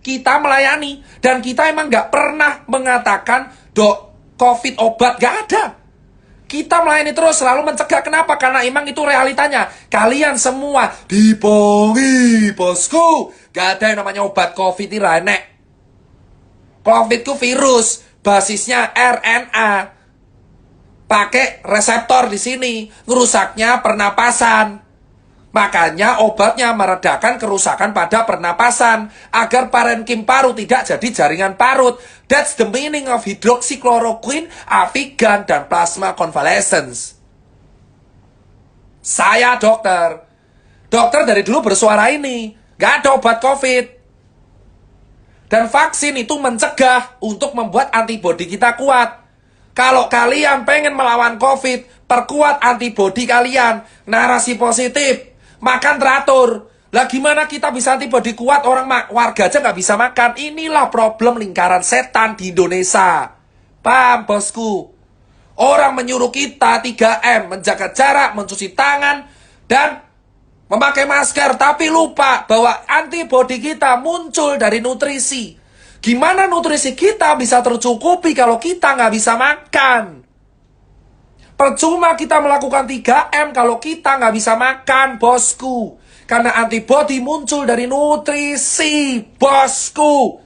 Kita melayani. Dan kita emang nggak pernah mengatakan, dok, COVID obat, nggak ada. Kita melayani terus, selalu mencegah. Kenapa? Karena emang itu realitanya. Kalian semua dibohongi, bosku. Gak ada yang namanya obat COVID ini renek. COVID itu virus, basisnya RNA. Pakai reseptor di sini, ngerusaknya pernapasan. Makanya obatnya meredakan kerusakan pada pernapasan agar parenkim paru tidak jadi jaringan parut. That's the meaning of hydroxychloroquine, Avigan, dan plasma convalescence. Saya dokter. Dokter dari dulu bersuara ini. Gak ada obat COVID. Dan vaksin itu mencegah untuk membuat antibodi kita kuat. Kalau kalian pengen melawan COVID, perkuat antibodi kalian. Narasi positif. Makan teratur. Lah gimana kita bisa antibodi kuat, warga aja nggak bisa makan. Inilah problem lingkaran setan di Indonesia. Paham, bosku? Orang menyuruh kita 3M, menjaga jarak, mencuci tangan, dan memakai masker. Tapi lupa bahwa antibodi kita muncul dari nutrisi. Gimana nutrisi kita bisa tercukupi kalau kita nggak bisa makan? Percuma kita melakukan 3M kalau kita nggak bisa makan, bosku. Karena antibodi muncul dari nutrisi, bosku.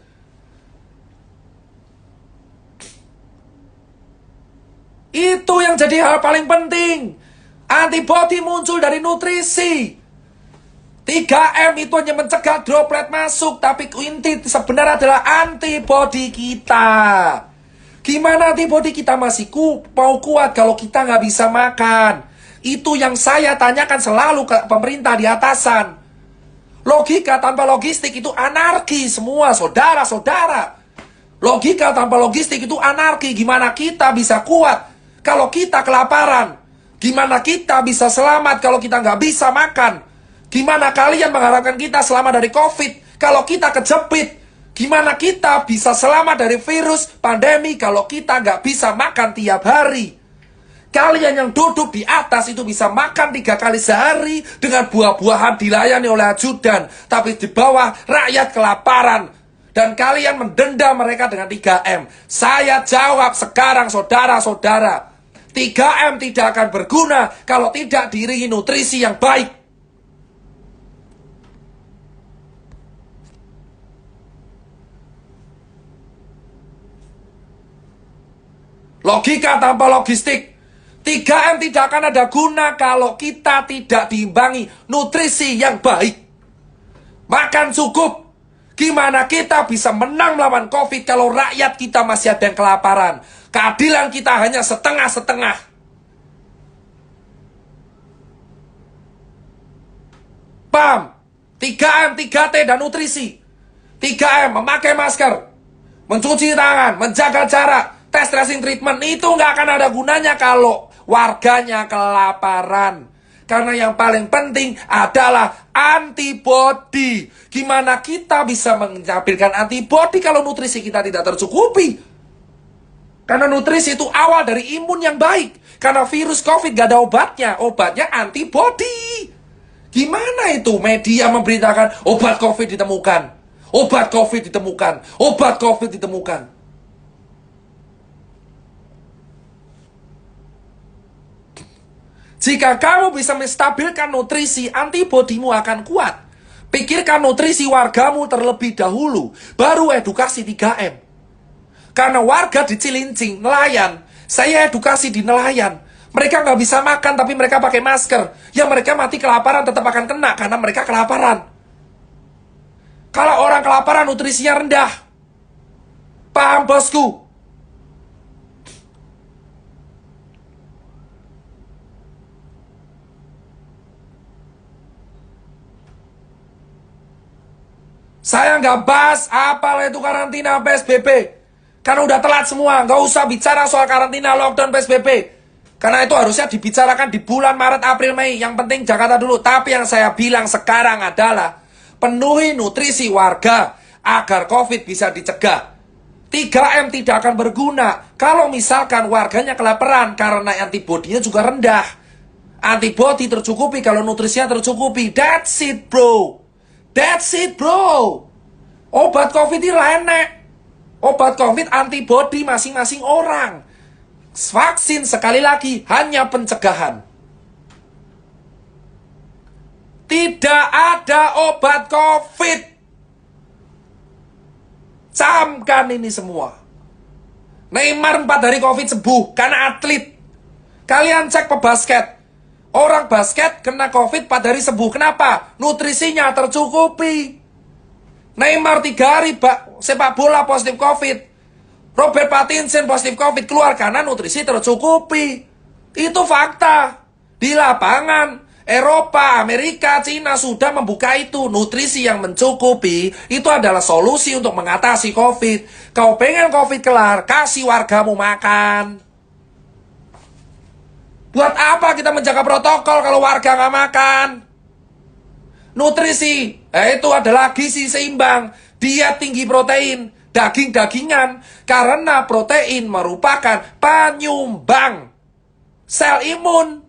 Itu yang jadi hal paling penting. Antibodi muncul dari nutrisi. 3M itu hanya mencegah droplet masuk, tapi inti sebenarnya adalah antibodi kita. Gimana antibodi kita masih mau kuat kalau kita nggak bisa makan? Itu yang saya tanyakan selalu ke pemerintah di atasan. Logika tanpa logistik itu anarki semua, saudara-saudara. Logika tanpa logistik itu anarki. Gimana kita bisa kuat kalau kita kelaparan? Gimana kita bisa selamat kalau kita nggak bisa makan? Gimana kalian mengharapkan kita selamat dari COVID kalau kita kejepit? Gimana kita bisa selamat dari virus pandemi kalau kita nggak bisa makan tiap hari? Kalian yang duduk di atas itu bisa makan 3 kali sehari dengan buah-buahan dilayani oleh ajudan. Tapi di bawah rakyat kelaparan. Dan kalian mendenda mereka dengan 3M. Saya jawab sekarang saudara-saudara. 3M tidak akan berguna kalau tidak diiringi nutrisi yang baik. Logika tanpa logistik. 3M tidak akan ada guna kalau kita tidak diimbangi nutrisi yang baik. Makan cukup. Gimana kita bisa menang melawan COVID kalau rakyat kita masih ada yang kelaparan? Keadilan kita hanya setengah-setengah. Paham? 3M, 3T, dan nutrisi. 3M, memakai masker, mencuci tangan, menjaga jarak, tes tracing treatment. Itu nggak akan ada gunanya kalau warganya kelaparan. Karena yang paling penting adalah antibodi. Gimana kita bisa menampilkan antibodi kalau nutrisi kita tidak tercukupi? Karena nutrisi itu awal dari imun yang baik. Karena virus COVID gak ada obatnya. Obatnya antibodi. Gimana itu media memberitakan obat COVID ditemukan? Obat COVID ditemukan. Obat COVID ditemukan. Jika kamu bisa menstabilkan nutrisi, antibodimu akan kuat. Pikirkan nutrisi wargamu terlebih dahulu, baru edukasi 3M. Karena warga di Cilincing, nelayan, saya edukasi di nelayan. Mereka nggak bisa makan, tapi mereka pakai masker. Ya mereka mati kelaparan tetap akan kena, karena mereka kelaparan. Kalau orang kelaparan, nutrisinya rendah. Paham, bosku? Saya nggak bahas apalah itu karantina PSBB. Karena udah telat semua. Nggak usah bicara soal karantina, lockdown, PSBB. Karena itu harusnya dibicarakan di bulan Maret, April, Mei. Yang penting Jakarta dulu. Tapi yang saya bilang sekarang adalah penuhi nutrisi warga agar COVID bisa dicegah. 3M tidak akan berguna kalau misalkan warganya kelaparan karena antibodinya juga rendah. Antibodi tercukupi kalau nutrisinya tercukupi. That's it, bro. That's it, bro. Obat COVID ini enek. Obat COVID antibody masing-masing orang. Vaksin sekali lagi hanya pencegahan. Tidak ada obat COVID. Camkan ini semua. Neymar 4 hari COVID sembuh karena atlet. Kalian cek pebasket. Orang basket kena COVID 4 hari sembuh. Kenapa? Nutrisinya tercukupi. Neymar 3 hari sepak bola positif COVID. Robert Pattinson positif COVID keluar karena nutrisi tercukupi. Itu fakta. Di lapangan, Eropa, Amerika, Cina sudah membuka itu. Nutrisi yang mencukupi itu adalah solusi untuk mengatasi COVID. Kau pengen COVID kelar, kasih wargamu makan. Buat apa kita menjaga protokol kalau warga nggak makan? Nutrisi, itu adalah gizi seimbang. Dia tinggi protein, daging-dagingan. Karena protein merupakan penyumbang sel imun.